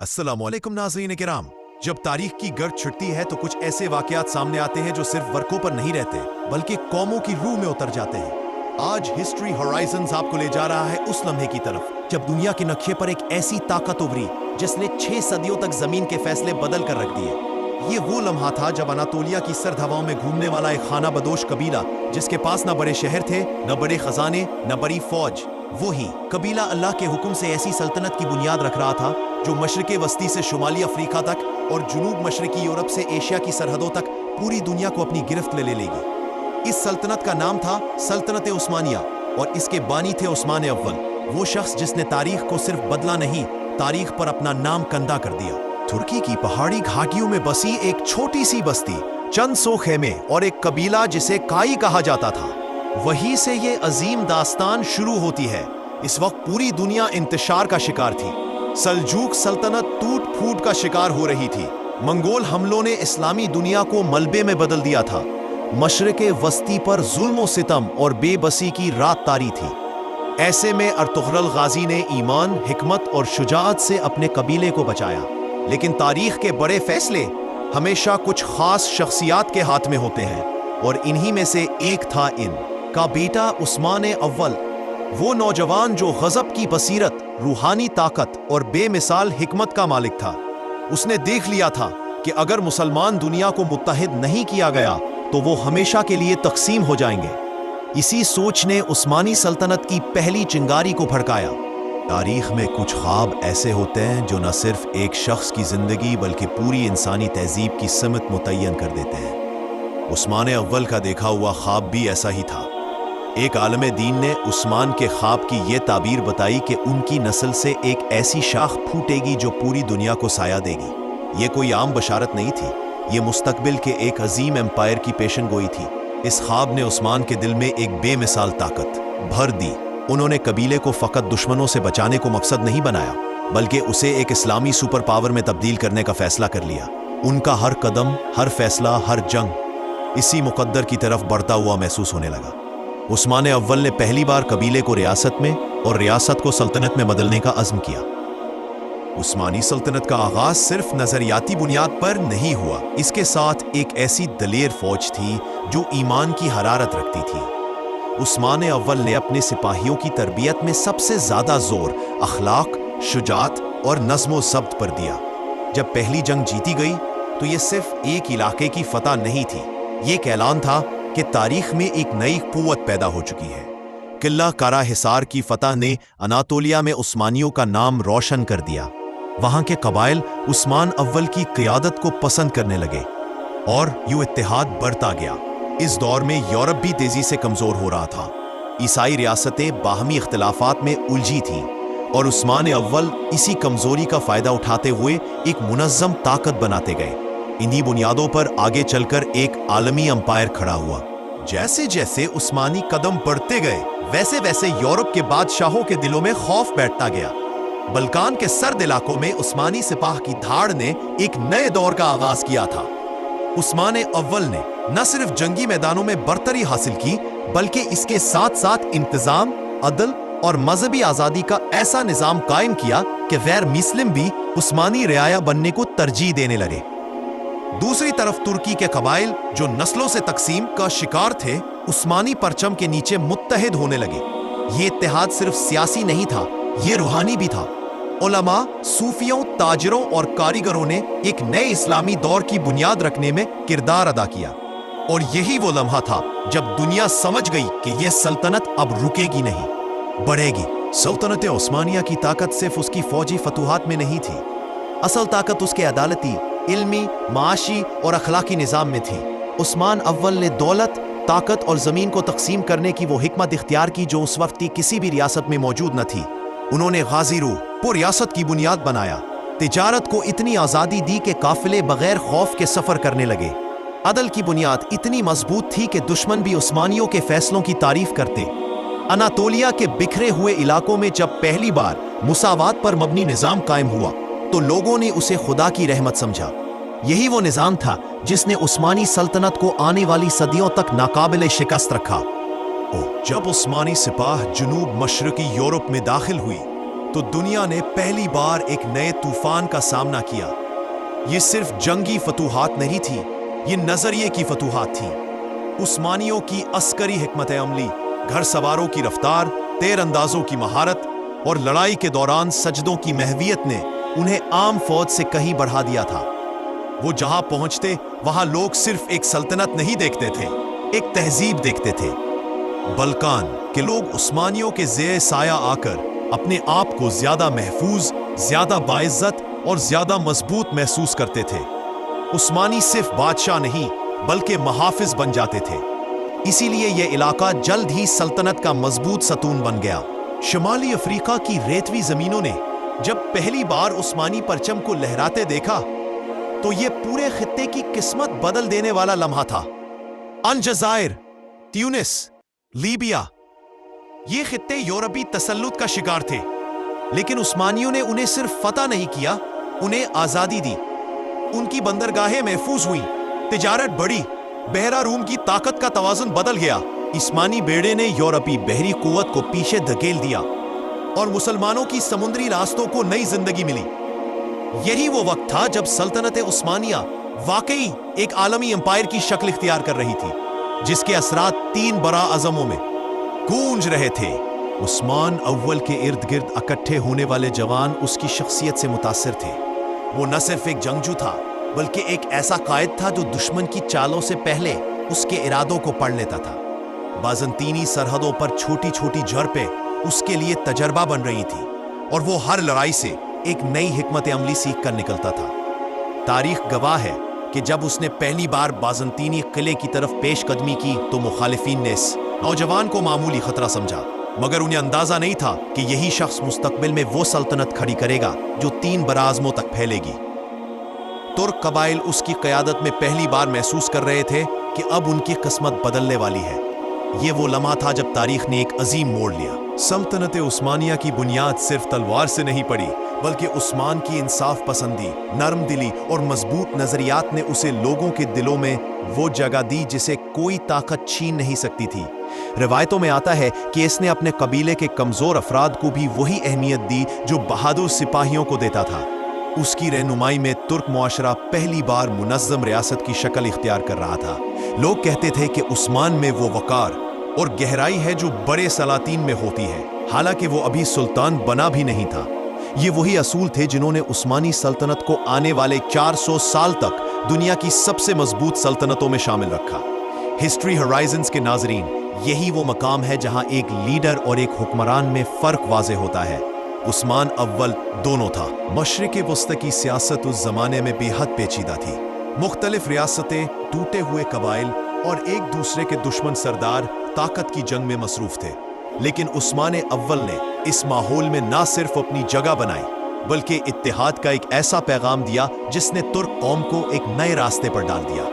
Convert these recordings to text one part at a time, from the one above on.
अस्सलाम वालेकुम नाज़रीन किराम। जब तारीख की गर्द छुटती है तो कुछ ऐसे वाकयात सामने आते हैं जो सिर्फ वर्कों पर नहीं रहते बल्कि कौमों की रूह में उतर जाते हैं। आज हिस्ट्री हॉराइजन्स आपको ले जा रहा है उस लम्हे की तरफ जब दुनिया के नक्शे पर एक ऐसी ताकत उभरी जिसने 6 सदियों तक जमीन के फैसले बदल कर रख दिए। ये वो लम्हा था जब अनातोलिया की सर्द हवाओं में घूमने वाला एक खाना बदोश कबीला, जिसके पास न बड़े शहर थे, न बड़े खजाने, न बड़ी फौज, वही कबीला अल्लाह के हुक्म से ऐसी सल्तनत की बुनियाद रख रहा था जो मशरिक़े वस्ती से शुमाली अफ्रीका तक और जुनूब मशरिकी यूरोप से एशिया की सरहदों तक पूरी दुनिया को अपनी गिरफ्त में ले लेगी। इस सल्तनत का नाम था सल्तनत उस्मानिया और इसके बानी थे उस्मान अव्वल, वो शख्स जिसने तारीख को सिर्फ बदला नहीं, तारीख पर अपना नाम कंधा कर दिया। तुर्की की पहाड़ी घाटियों में बसी एक छोटी सी बस्ती, चंद सौ खेमे और एक कबीला जिसे काई कहा जाता था, वहीं से ये अजीम दास्तान शुरू होती है। इस वक्त पूरी दुनिया इंतशार का शिकार थी। सल्जूक सल्तनत टूट फूट का शिकार हो रही थी। मंगोल हमलों ने इस्लामी दुनिया को मलबे में बदल दिया था। मशरिक़े वस्ती पर जुल्म सितम और बेबसी की रात तारी थी। ऐसे में अर्तुगरुल गाजी ने ईमान, हिकमत और शुजाअत से अपने कबीले को बचाया। लेकिन तारीख के बड़े फैसले हमेशा कुछ खास शख्सियात के हाथ में होते हैं और इन्हीं में से एक था इन का बेटा उस्मान अव्वल, वो नौजवान जो गजब की बसीरत, रूहानी ताकत और बेमिसाल हिकमत का मालिक था। उसने देख लिया था कि अगर मुसलमान दुनिया को मुत्तहिद नहीं किया गया तो वो हमेशा के लिए तकसीम हो जाएंगे। इसी सोच ने उस्मानी सल्तनत की पहली चिंगारी को भड़काया। तारीख में कुछ ख्वाब ऐसे होते हैं जो न सिर्फ एक शख्स की जिंदगी बल्कि पूरी इंसानी तहजीब की सिमत मुतय्यन कर देते हैं। उस्मान अव्वल का देखा हुआ ख्वाब भी ऐसा ही था। एक आलम दीन ने उस्मान के ख्वाब की ये ताबीर बताई कि उनकी नस्ल से एक ऐसी शाख फूटेगी जो पूरी दुनिया को साया देगी। ये कोई आम बशारत नहीं थी, ये मुस्तकबिल के एक अजीम एम्पायर की पेशनगोई थी। इस ख्वाब ने उस्मान के दिल में एक बेमिसाल ताकत भर दी। उन्होंने कबीले को फ़कत दुश्मनों से बचाने को मकसद नहीं बनाया बल्कि उसे एक इस्लामी सुपर पावर में तब्दील करने का फैसला कर लिया। उनका हर कदम, हर फैसला, हर जंग इसी मुकद्दर की तरफ बढ़ता हुआ महसूस होने लगा। उस्मान अव्वल ने पहली बार कबीले को रियासत में और रियासत को सल्तनत में बदलने का अज़्म किया। उस्मानी सल्तनत का आगाज सिर्फ नजरियाती बुनियाद पर नहीं हुआ, इसके साथ एक ऐसी दलेर फौज थी जो ईमान की हरारत रखती थी। उस्मान अव्वल ने अपने सिपाहियों की तरबियत में सबसे ज्यादा जोर अखलाक, शुजात और नज़्म ज़ब्त पर दिया। जब पहली जंग जीती गई तो ये सिर्फ एक इलाके की फतह नहीं थी, ये एक ऐलान था कि तारीख में एक नई कुव्वत पैदा हो चुकी है। किला कारा हिसार की फतह ने अनातोलिया में उस्मानियों का नाम रोशन कर दिया। वहां के कबाइल उस्मान अव्वल की क़ियादत को पसंद करने लगे और यूं इत्तेहाद बढ़ता गया। इस दौर में यूरोप भी तेजी से कमजोर हो रहा था। ईसाई रियासतें बाहमी इख्तिलाफात में उलझी थीं और उस्मान अव्वल इसी कमजोरी का फायदा उठाते हुए एक मुनज़्ज़म ताकत बनाते गए। इन्हीं बुनियादों पर आगे चलकर एक आलमी अंपायर खड़ा हुआ। जैसे जैसे उस्मानी कदम बढ़ते गए वैसे वैसे यूरोप के बादशाहों के दिलों में खौफ बैठता गया। बल्कान के सर्द इलाकों में उस्मानी सिपाह की धाड़ ने एक नए दौर का आगाज किया था। उस्मान अव्वल ने न सिर्फ जंगी मैदानों में बरतरी हासिल की बल्कि इसके साथ साथ इंतजाम, अदल और मजहबी आजादी का ऐसा निजाम कायम किया कि गैर मुस्लिम भी उस्मानी रियाया बनने को तरजीह देने लगे। दूसरी तरफ तुर्की के कबाइल जो नस्लों से तकसीम का शिकार थे, उस्मानी परचम के नीचे मुत्तहिद होने लगे। ये इत्तेहाद सिर्फ सियासी नहीं था, ये रूहानी भी था। उलमा, सूफियों, ताजिरों और कारीगरों ने एक नए इस्लामी दौर की बुनियाद रखने में किरदार अदा किया। और यही वो लम्हा था जब दुनिया समझ गई कि यह सल्तनत अब रुकेगी नहीं, बढ़ेगी। सल्तनत उस्मानिया की ताकत सिर्फ उसकी फौजी फतूहात में नहीं थी, असल ताकत उसके अदालती, इल्मी, माशी और अखलाकी निज़ाम में थी। उस्मान अव्वल ने दौलत, ताकत और ज़मीन को तकसीम करने की वो हिकमत इख्तियार की जो उस वक्त की किसी भी रियासत में मौजूद न थी। उन्होंने गाजी रूह को रियासत की बुनियाद बनाया। तिजारत को इतनी आज़ादी दी कि काफिले बगैर खौफ के सफ़र करने लगे। अदल की बुनियाद इतनी मजबूत थी कि दुश्मन भी उस्मानियों के फैसलों की तारीफ करते। अनातोलिया के बिखरे हुए इलाकों में जब पहली बार मुसावात पर मबनी निज़ाम कायम हुआ तो लोगों ने उसे खुदा की रहमत समझा। यही वो निज़ाम था जिसने उस्मानी सल्तनत को आने वाली सदियों तक नाकाबिले शिकस्त रखा। जब उस्मानी सिपाह जुनूब मशरकी यूरोप में दाखिल हुई तो दुनिया ने पहली बार एक नए तूफान का सामना किया। ये सिर्फ जंगी फतूहात नहीं थी, ये नजरिए की फतूहात थी। उस्मानियों की अस्करी हिकमत अमली, घर सवारों की रफ्तार, तीरंदाजों की महारत और लड़ाई के दौरान सजदों की महवियत ने उन्हें आम फौज से कहीं बढ़ा दिया था। वो जहां पहुंचते वहां लोग सिर्फ एक सल्तनत नहीं देखते थे, एक तहजीब देखते थे। बल्कान के लोग उस्मानियों के ज़ेर साया आकर अपने आप को ज्यादा महफूज, ज्यादा बाइज्जत और ज्यादा मजबूत महसूस करते थे। उस्मानी सिर्फ बादशाह नहीं बल्कि महाफिज बन जाते थे। इसीलिए यह इलाका जल्द ही सल्तनत का मजबूत सतून बन गया। शुमाली अफ्रीका की रेतवी जमीनों ने जब पहली बार उस्मानी परचम को लहराते देखा तो यह पूरे खित्ते की किस्मत बदल देने वाला लम्हा था। अलजायर, ट्यूनिस, लीबिया, ये खित्ते यूरोपी तसल्लुत का शिकार थे, लेकिन उस्मानियों ने उन्हें सिर्फ फतह नहीं किया, उन्हें आजादी दी। उनकी बंदरगाहें महफूज हुई, तिजारत बढ़ी, बहरा रूम की ताकत का तवाजुन बदल गया। उस्मानी बेड़े ने यूरोपी बहरी कुव्वत को पीछे धकेल दिया और मुसलमानों की समुद्री रास्तों को नई जिंदगी मिली। यही वो वक्त था जब सल्तनत उस्मानिया वाकई एक आलमी एम्पायर की शक्ल इख्तियार कर रही थी, जिसके असरात 3 बड़ा अज़मों में गूंज रहे थे। उस्मान अव्वल के इर्द गिर्द इकट्ठे होने वाले जवान उसकी शख्सियत से मुतासिर थे। वो न सिर्फ एक जंगजू था बल्कि एक ऐसा कायद था जो दुश्मन की चालों से पहले उसके इरादों को पढ़ लेता था। बाज़ंतीनी सरहदों पर छोटी छोटी झड़पें उसके लिए तजर्बा बन रही थी और वो हर लड़ाई से एक नई हिकमत अमली सीख कर निकलता था। तारीख गवाह है कि जब उसने पहली बार बाज़ंतीनी किले की तरफ पेशकदमी की तो मुखालिफिन ने इस नौजवान को मामूली खतरा समझा, मगर उन्हें अंदाजा नहीं था कि यही शख्स मुस्तकबिल में वो सल्तनत खड़ी करेगा जो 3 बराज़मों तक फैलेगी। तुर्क कबाइल उसकी क़यादत में पहली बार महसूस कर रहे थे कि अब उनकी किस्मत बदलने वाली है। ये वो लम्हा था जब तारीख ने एक अजीम मोड़ लिया। सल्तनत उस्मानिया की बुनियाद सिर्फ तलवार से नहीं पड़ी, बल्कि उस्मान की इंसाफ पसंदी, नरम दिली और मजबूत नजरियात ने उसे लोगों के दिलों में वो जगह दी जिसे कोई ताकत छीन नहीं सकती थी। रिवायतों में आता है कि इसने अपने कबीले के कमजोर अफराद को भी वही अहमियत दी जो बहादुर सिपाहियों को देता था। उसकी रहनुमाई में तुर्क मुआशरा पहली बार मुनज़्ज़म रियासत की शक्ल इख्तियार कर रहा था। लोग कहते थे कि उस्मान में वो वकार और गहराई है जो बड़े सलातीन में होती है, हालांकि वो अभी सुल्तान बना भी नहीं था। ये वही असूल थे जिन्होंने उस्मानी सल्तनत को आने वाले 400 साल तक दुनिया की सबसे मजबूत सल्तनतों में शामिल रखा। हिस्ट्री होराइजन्स के नाजरीन, यही वो मकाम है जहां एक लीडर और एक हुक्मरान में फर्क वाज़े होता है। उस्मान अव्वल दोनों था। मशरिक़ वस्ती की सियासत उस जमाने में बेहद पेचीदा थी। मुख्तलिफ रियासतें, टूटे हुए कबाइल और एक दूसरे के दुश्मन सरदार ताकत की जंग में मसरूफ थे। लेकिन उस्मान अव्वल ने इस माहौल में ना सिर्फ अपनी जगह बनाई बल्कि इत्तेहाद का एक ऐसा पैगाम दिया जिसने तुर्क कौम को एक नए रास्ते पर डाल दिया।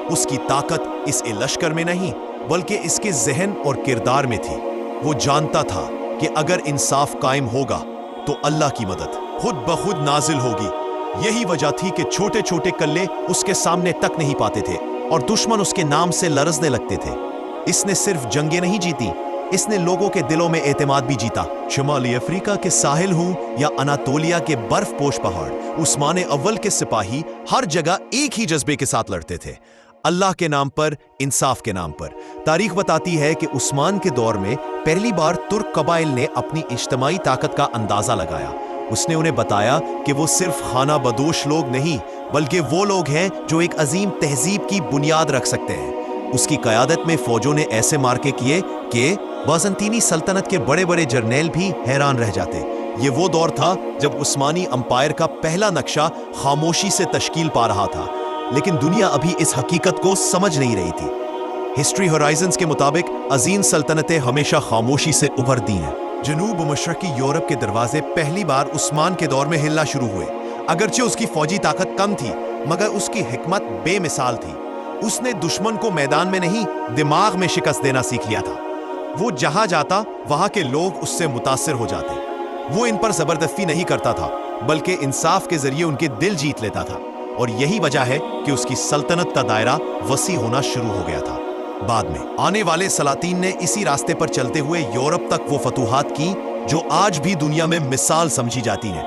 उसकी ताकत इस लश्कर में नहीं बल्कि इसके जहन और किरदार में थी। वो जानता था कि अगर इंसाफ कायम होगा तो अल्लाह की मदद खुद ब खुद नाजिल होगी। यही वजह थी कि छोटे छोटे कल्ले उसके सामने तक नहीं पाते थे और दुश्मन उसके नाम से लरजने लगते थे। इसने सिर्फ जंगें नहीं जीती, इसने लोगों के दिलों में एतमाद भी जीता। शुमाली अफ्रीका के साहिल हों या अनातोलिया के बर्फपोश पहाड़, उस्मान अव्वल के सिपाही हर जगह एक ही जज्बे के साथ लड़ते थे, अल्लाह के नाम पर, इंसाफ के नाम पर। तारीख बताती है कि उस्मान के दौर में पहली बार तुर्क कबाइल ने अपनी इज्तिमाई ताकत का अंदाजा लगाया। उसने उन्हें बताया कि वो सिर्फ खाना बदोश लोग नहीं बल्कि वो लोग हैं जो एक अजीम तहजीब की बुनियाद रख सकते हैं। उसकी क़यादत में फौजों ने ऐसे मार्के किए कि बाज़ंतीनी सल्तनत के बड़े बड़े जर्नेल भी हैरान रह जाते। ये वो दौर था जब उस्मानी अंपायर का पहला नक्शा खामोशी से तश्कील पा रहा था, लेकिन दुनिया अभी इस हकीकत को समझ नहीं रही थी। हिस्ट्री होराइजन्स के मुताबिक अजीम सल्तनतें हमेशा खामोशी से उभरती हैं। जनूब मशरकी यूरोप के दरवाजे पहली बार उस्मान के दौर में हिलना शुरू हुए। अगरचे उसकी फौजी ताकत कम थी मगर उसकी हिकमत बेमिसाल थी। उसने दुश्मन को मैदान में नहीं दिमाग में शिकस्त देना सीख लिया था। वो जहां जाता वहां के लोग उससे मुतासिर हो जाते। वो इन पर जबरदस्ती नहीं करता था बल्कि इंसाफ के जरिए उनके दिल जीत लेता था, और यही वजह है कि उसकी सल्तनत का दायरा वसी होना शुरू हो गया था। बाद में आने वाले सलातीन ने इसी रास्ते पर चलते हुए यूरोप तक वो फतूहात की जो आज भी दुनिया में मिसाल समझी जाती है।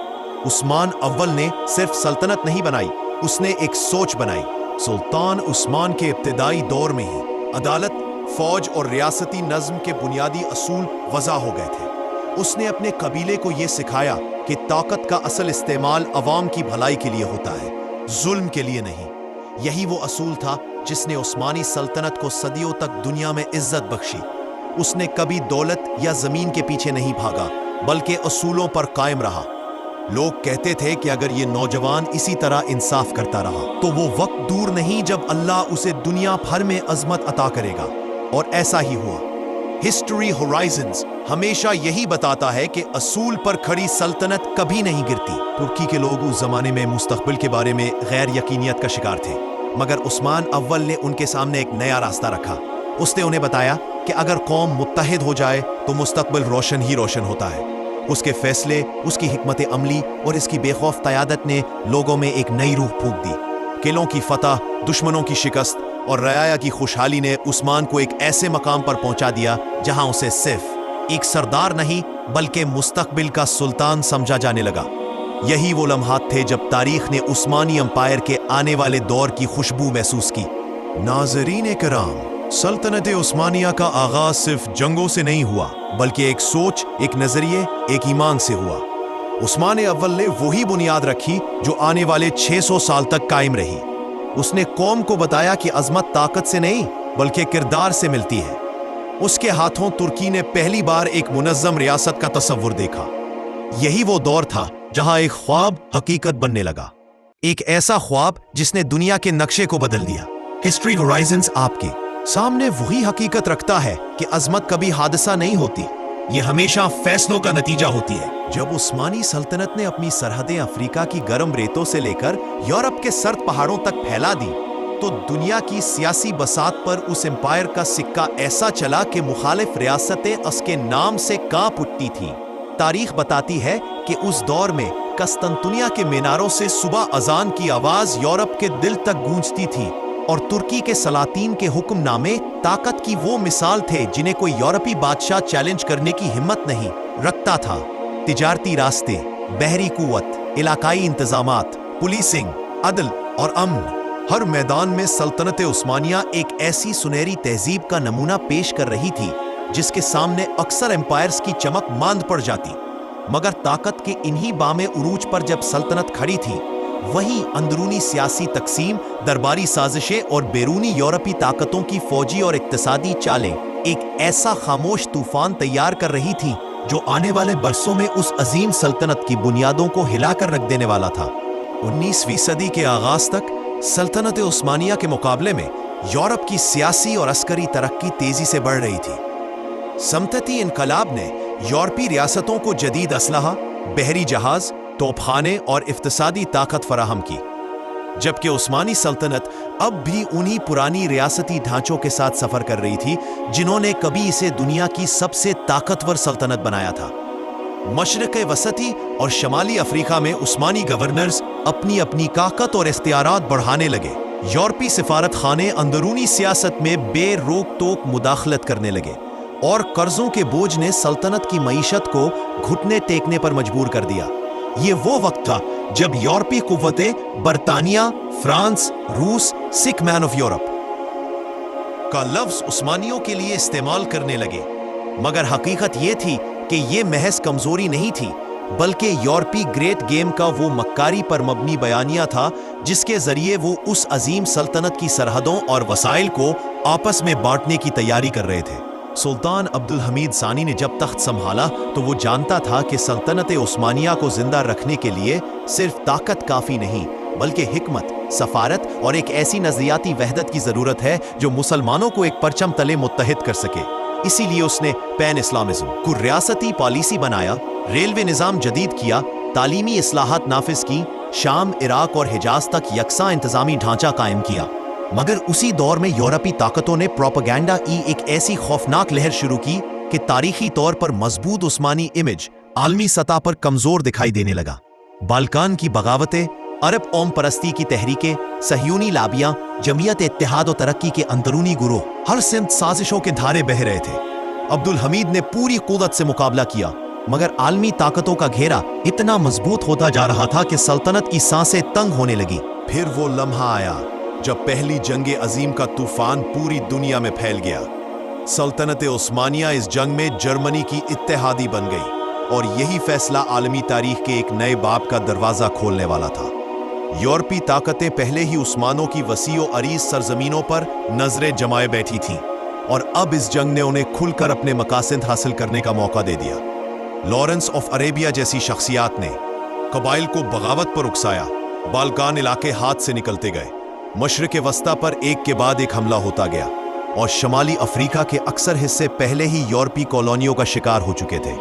उस्मान अव्वल ने सिर्फ सल्तनत नहीं बनाई, उसने एक सोच बनाई। सुल्तान उस्मान के इब्तिदाई दौर में ही अदालत, फौज और रियासती नज्म के बुनियादी असूल वज़ा हो गए थे। उसने अपने कबीले को यह सिखाया कि ताकत का असल इस्तेमाल अवाम की भलाई के लिए होता है, जुल्म के लिए नहीं। यही वो असूल था जिसने उस्मानी सल्तनत को सदियों तक दुनिया में इज्जत बख्शी। उसने कभी दौलत या जमीन के पीछे नहीं भागा, बल्कि असूलों पर कायम रहा। लोग कहते थे कि अगर ये नौजवान इसी तरह इंसाफ करता रहा तो वो वक्त दूर नहीं जब अल्लाह उसे दुनिया भर में अजमत अता करेगा, और ऐसा ही हुआ। हिस्ट्री होराइजन्स हमेशा यही बताता है कि असूल पर खड़ी सल्तनत कभी नहीं गिरती। तुर्की के लोग उस जमाने में मुस्तकबिल के बारे में गैर यकीनियत का शिकार थे, मगर उस्मान अव्वल ने उनके सामने एक नया रास्ता रखा। उसने उन्हें बताया कि अगर कौम मुत्तहिद हो जाए तो मुस्तकबिल रोशन ही रोशन होता है। उसके फैसले, उसकी हिकमत अमली और इसकी बेखौफ क़यादत ने लोगों में एक नई रूह फूंक दी। किलों की फतह, दुश्मनों की शिकस्त और रयाया की खुशहाली ने उस्मान को एक ऐसे मकाम पर पहुंचा दिया जहां उसे सिर्फ एक सरदार नहीं बल्कि मुस्तकबिल का सुल्तान समझा जाने लगा। यही वो लम्हात थे जब तारीख ने उस्मानी अंपायर के आने वाले दौर की खुशबू महसूस की। नाज़रीन किराम, सल्तनत उस्मानिया का आगाज सिर्फ जंगों से नहीं हुआ, बल्कि एक सोच, एक नजरिए, एक ईमान से हुआ। उस्मान अव्वल ने वही बुनियाद रखी जो आने वाले 600 साल तक कायम रही। उसने कौम को बताया कि अजमत ताकत से नहीं बल्कि किरदार से मिलती है। उसके हाथों तुर्की ने पहली बार एक मुनज़्ज़म रियासत का तस्वुर देखा। यही वो दौर था जहां एक ख्वाब हकीकत बनने लगा, एक ऐसा ख्वाब जिसने दुनिया के नक्शे को बदल दिया। हिस्ट्री होराइजन्स आपके सामने वही हकीकत रखता है कि अजमत कभी हादसा नहीं होती, ये हमेशा फैसलों का नतीजा होती है। जब उस्मानी सल्तनत ने अपनी सरहदें अफ्रीका की गर्म रेतों से लेकर यूरोप के सर्द पहाड़ों तक फैला दी तो दुनिया की सियासी बसात पर उस एम्पायर का सिक्का ऐसा चला कि मुखालिफ रियासतें उसके नाम से कांप उठती थीं। तारीख बताती है कि उस दौर में कस्तंतुनिया के मीनारों से सुबह अजान की आवाज यूरोप के दिल तक गूंजती थी, और तुर्की के सलातीन के हुक्मनामे ताकत की वो मिसाल थे जिन्हें कोई यूरोपी बादशाह चैलेंज करने की हिम्मत नहीं रखता था। तिजारती रास्ते, बहरी कुव्वत, इलाकाई इंतजामात, पुलिसिंग, अदल और अमन, हर मैदान में सल्तनत उस्मानिया एक ऐसी सुनहरी तहजीब का नमूना पेश कर रही थी जिसके सामने अक्सर एम्पायर्स की चमक मांद पड़ जाती। मगर ताकत के इन्हीं बामे उरूज पर जब सल्तनत खड़ी थी, वहीं अंदरूनी सियासी तकसीम, दरबारी साजिशें और बैरूनी यूरोपी ताकतों की फौजी और इक्तिसादी चालें एक ऐसा खामोश तूफान तैयार कर रही थी जो आने वाले बरसों में उस अजीम सल्तनत की बुनियादों को हिलाकर रख देने वाला था। 19वीं सदी के आगाज तक सल्तनत उस्मानिया के मुकाबले में यूरोप की सियासी और अस्करी तरक्की तेजी से बढ़ रही थी। समतती इनकलाब ने यूरोपी रियासतों को जदीद असलहा, बहरी जहाज, तोपखाने और इफ्तिसादी ताकत फराहम की, जबकि उस्मानी सल्तनत अब भी उन्हीं पुरानी रियासती ढांचों के साथ सफर कर रही थी जिन्होंने कभी इसे दुनिया की सबसे ताकतवर सल्तनत बनाया था। मशरिक़ वसती और शमाली अफ्रीका में उस्मानी गवर्नर्स अपनी अपनी ताकत और इख्तियारात बढ़ाने लगे। यूरोपी सिफारत खाने अंदरूनी सियासत में बेरोक टोक मुदाखलत करने लगे, और कर्जों के बोझ ने सल्तनत की मईशत को घुटने टेकने पर मजबूर कर दिया। ये वो वक्त था जब यूरोपी कुव्वतें बरतानिया, फ्रांस, रूस, सिख मैन ऑफ यूरोप का लफ्ज उस्मानियों के लिए इस्तेमाल करने लगे। मगर हकीकत ये थी कि ये महज कमजोरी नहीं थी, बल्कि यूरोपी ग्रेट गेम का वो मक्कारी पर मबनी बयानिया था जिसके जरिए वो उस अजीम सल्तनत की सरहदों और वसाइल को आपस में बांटने की तैयारी कर रहे थे। सुल्तान अब्दुल हमीद सानी ने जब तख्त संभाला तो वो जानता था कि सल्तनत उस्मानिया को जिंदा रखने के लिए सिर्फ ताकत काफी नहीं, बल्कि हिकमत, सफारत और एक ऐसी नजरियाती वहदत की जरूरत है जो मुसलमानों को एक परचम तले मुत्तहिद कर सके। इसीलिए उसने पैन इस्लामिज्म को रियासती पॉलिसी बनाया, रेलवे निज़ाम जदीद किया, तालीमी इस्लाहात नाफिज की, शाम, इराक और हिजाज तक यकसा इंतजामी ढांचा कायम किया। मगर उसी दौर में यूरोपी ताकतों ने प्रोपेगेंडा की एक ऐसी खौफनाक लहर शुरू की कि तारीखी तौर पर मजबूत उस्मानी इमेज आलमी सतह पर कमजोर दिखाई देने लगा। बाल्कान की बगावतें, अरब ओम परस्ती की तहरीकें, सहयूनी लाबियां, जमीयत इत्तेहाद और तरक्की के अंदरूनी गुरोह हर सिमत साजिशों के धारे बह रहे थे। अब्दुल हमीद ने पूरी कुव्वत से मुकाबला किया, मगर आलमी ताकतों का घेरा इतना मजबूत होता जा रहा था कि सल्तनत की सांसें तंग होने लगी। फिर वो लम्हा आया जब पहली जंग अजीम का तूफान पूरी दुनिया में फैल गया। सल्तनत उस्मानिया इस जंग में जर्मनी की इत्तेहादी बन गई और यही फैसला आलमी तारीख के एक नए बाब का दरवाजा खोलने वाला था। यूरोपी ताकतें पहले ही उस्मानों की वसीओ अरीज सरजमीनों पर नजरें जमाए बैठी थीं और अब इस जंग ने उन्हें खुलकर अपने मकासद हासिल करने का मौका दे दिया। लॉरेंस ऑफ अरेबिया जैसी शख्सियात ने कबाइल को बगावत पर उकसाया। बाल्कान इलाके हाथ से निकलते गए। मशरिक वस्ता पर एक के बाद एक हमला होता गया और शमाली अफ्रीका के अक्सर हिस्से पहले ही यूरोपी कॉलोनियों का शिकार हो चुके थे।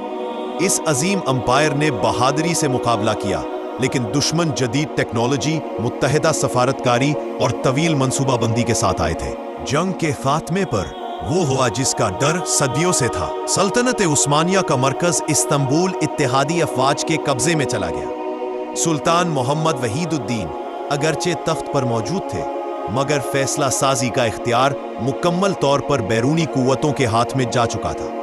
इस अजीम अंपायर ने बहादुरी से मुकाबला किया, लेकिन दुश्मन जदीद टेक्नोलॉजी, मुत्तहिदा सफारतकारी और तवील मंसूबाबंदी के साथ आए थे। जंग के खात्मे पर वो हुआ जिसका डर सदियों से था। सल्तनत उस्मानिया का मरकज इस्तांबुल इत्तेहादी अफवाज के कब्जे में चला गया। सुल्तान मोहम्मद वहीदुद्दीन अगरचे तख्त पर मौजूद थे, मगर फैसला साजी का इख्तियार मुकम्मल तौर पर बैरूनी कुव्वतों के हाथ में जा चुका था।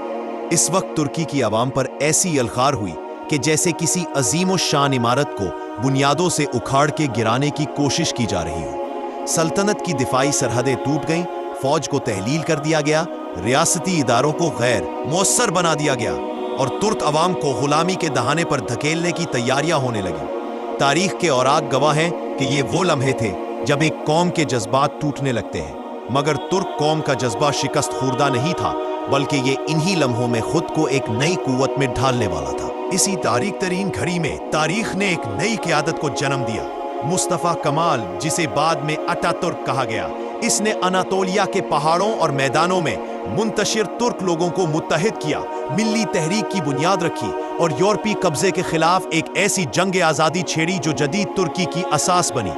इस वक्त तुर्की की आवाम पर ऐसी यलखार हुई कि जैसे किसी अजीम शान इमारत को बुनियादों से उखाड़ के गिराने की कोशिश की जा रही हो। सल्तनत की दिफाई सरहदें टूट गईं, फौज को तहलील कर दिया गया, रियासती इदारों को गैर मौसर बना दिया गया और तुर्क अवाम को गुलामी के दहाने पर धकेलने की तैयारियां होने लगी। तारीख के औराक गवाह हैं कि ये वो लम्हे थे जब एक कौम के जज्बात टूटने लगते हैं, मगर तुर्क कौम का जज्बा शिकस्त खुर्दा नहीं था, बल्कि ये इन्हीं लम्हों में खुद को एक नई कुव्वत में ढालने वाला था। इसी तारीख तरीन घड़ी में तारीख ने एक नई क़यादत को जन्म दिया। मुस्तफ़ा कमाल, जिसे बाद में अतातुर्क कहा गया, इसने अनातोलिया के पहाड़ों और मैदानों में मुंतशिर तुर्क लोगों को मुत्तहिद किया, मिल्ली तहरीक की बुनियाद रखी और यूरोपी कब्जे के खिलाफ एक ऐसी जंग आज़ादी छेड़ी जो जदीद तुर्की की असास बनी।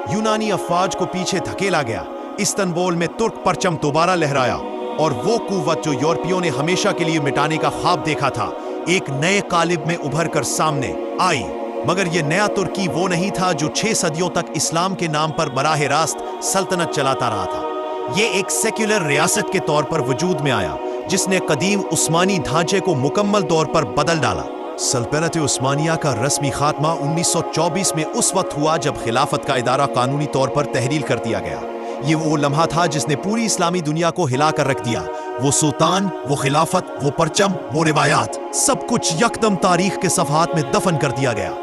यूनानी अफवाज को पीछे धकेला गया, इस्तांबुल में तुर्क परचम दोबारा लहराया और वो कुव्वत जो यूरोपियों ने हमेशा के लिए मिटाने का ख्वाब देखा था, एक नए कालिब में उभर कर सामने आई। मगर यह नया तुर्की वो नहीं था जो 6 सदियों तक इस्लाम के नाम पर बराह रास्त सल्तनत चलाता रहा था। ये एक सेक्युलर रियासत के तौर पर वजूद में आया जिसने कदीम उस्मानी ढांचे को मुकम्मल तौर पर बदल डाला। सल्तनत उस्मानिया का रस्मी खात्मा 1924 में उस वक्त हुआ जब खिलाफत का इदारा कानूनी तौर पर तहलील कर दिया गया। ये वो लम्हा था जिसने पूरी इस्लामी दुनिया को हिला कर रख दिया। वो सुल्तान, वो खिलाफत, वो परचम, वो रिवायात, सब कुछ यकदम तारीख के सफहात में दफन कर दिया गया।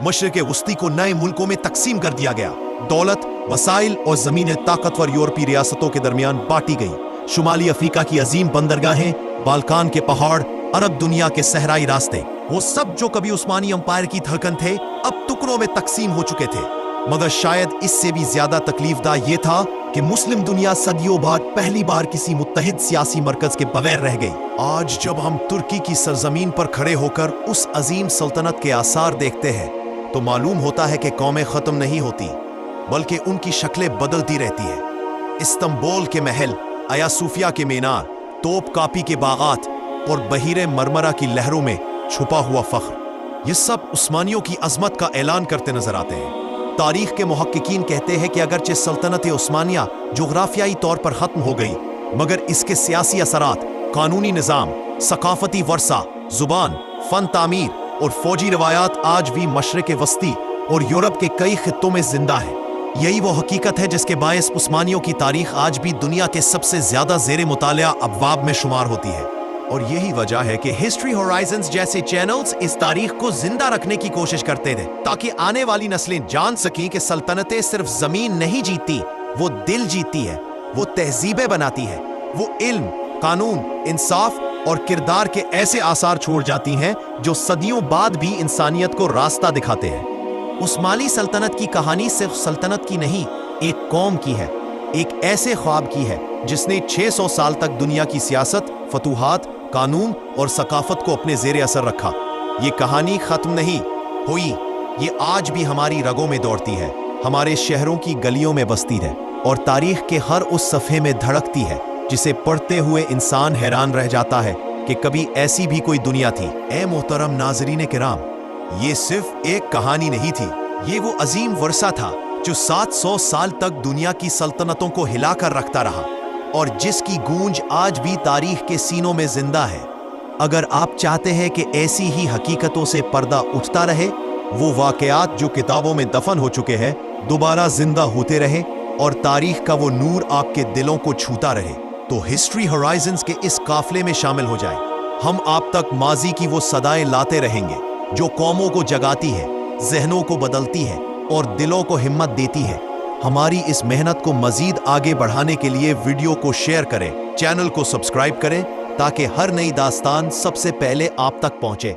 मशरिक़ वस्ती को नए मुल्कों में तकसीम कर दिया गया। दौलत, वसाइल और ज़मीनें ताकतवर यूरोपी रियासतों के दरमियान बांटी गई। शुमाली अफ्रीका की अजीम बंदरगाहें, बाल्कान के पहाड़, अरब दुनिया के सहराई रास्ते, वो सब जो कभी उस्मानी अंपायर की धड़कन थे, अब टुकड़ों में तकसीम हो चुके थे। मगर शायद इससे भी ज्यादा तकलीफदा ये था कि मुस्लिम दुनिया सदियों बाद पहली बार किसी मुत्तहिद सियासी मरकज के बगैर रह गई। आज जब हम तुर्की की सरजमीन पर खड़े होकर उस अजीम सल्तनत के आसार देखते हैं तो मालूम होता है कि कौमें खत्म नहीं होती, बल्कि उनकी शक्लें बदलती रहती है। इस्तांबुल के महल, आया सूफिया के मीनार, तोप कापी के बागात और बहीरे मरमरा की लहरों में छुपा हुआ फख्र, ये सब उस्मानियों की अजमत का ऐलान करते नजर आते हैं। तारीख के मुहक्किकीन कहते हैं कि अगरचे सल्तनत उस्मानिया जोग्राफियाई तौर पर खत्म हो गई, मगर इसके सियासी असरात, कानूनी निज़ाम, सकाफती वर्सा, जुबान, फन तामीर और फौजी रवायात आज भी मशरिक़ वस्ती और यूरोप के कई खित्तों में जिंदा है। यही वो हकीकत है जिसके बायस उस्मानियों की तारीख आज भी दुनिया के सबसे ज्यादा ज़ेरे मुतालिया अबवाब में शुमार होती है। और यही वजह है कि हिस्ट्री होराइजन्स जैसे चैनल्स इस तारीख को जिंदा रखने की कोशिश करते थे, ताकि आने वाली नस्लें जान सकें कि सल्तनतें सिर्फ जमीन नहीं जीतती, वो दिल जीतती है, वो तहजीबें बनाती है, वो इल्म, कानून, इंसाफ और किरदार के ऐसे आसार छोड़ जाती हैं जो सदियों बाद भी इंसानियत को रास्ता दिखाते हैं। उस्मानी सल्तनत की कहानी सिर्फ सल्तनत की नहीं, एक कौम की है, एक ऐसे ख्वाब की है जिसने 600 साल तक दुनिया की सियासत, फतूहात, कानून और सकाफत को अपने जेरे असर रखा। ये कहानी खत्म नहीं हुई, ये आज भी हमारी रगों में दौड़ती है, हमारे शहरों की गलियों में बसती है और तारीख के हर उस सफ़े में धड़कती है जिसे पढ़ते हुए इंसान हैरान रह जाता है कि कभी ऐसी भी कोई दुनिया थी। ए मोहतरम नाज़रीन किराम, ये सिर्फ एक कहानी नहीं थी, ये वो अजीम वर्सा था जो 700 साल तक दुनिया की सल्तनतों को हिलाकर रखता रहा और जिसकी गूंज आज भी तारीख के सीनों में जिंदा है। अगर आप चाहते हैं कि ऐसी ही हकीकतों से पर्दा उठता रहे, वो वाकयात जो किताबों में दफन हो चुके हैं दोबारा जिंदा होते रहे और तारीख का वो नूर आपके दिलों को छूता रहे, तो हिस्ट्री होराइजन्स के इस काफले में शामिल हो जाएं। हम आप तक माजी की वो सदाएं लाते रहेंगे जो कौमों को जगाती है, जहनों को बदलती है और दिलों को हिम्मत देती है। हमारी इस मेहनत को मजीद आगे बढ़ाने के लिए वीडियो को शेयर करें, चैनल को सब्सक्राइब करें ताकि हर नई दास्तान सबसे पहले आप तक पहुंचे।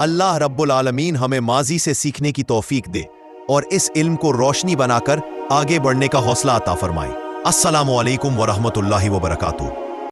अल्लाह रब्बुल आलमीन हमें माजी से सीखने की तौफीक दे और इस इल्म को रोशनी बनाकर आगे बढ़ने का हौसला अता फरमाए। अस्सलामु अलैकुम व रहमतुल्लाहि व बरकातुहू।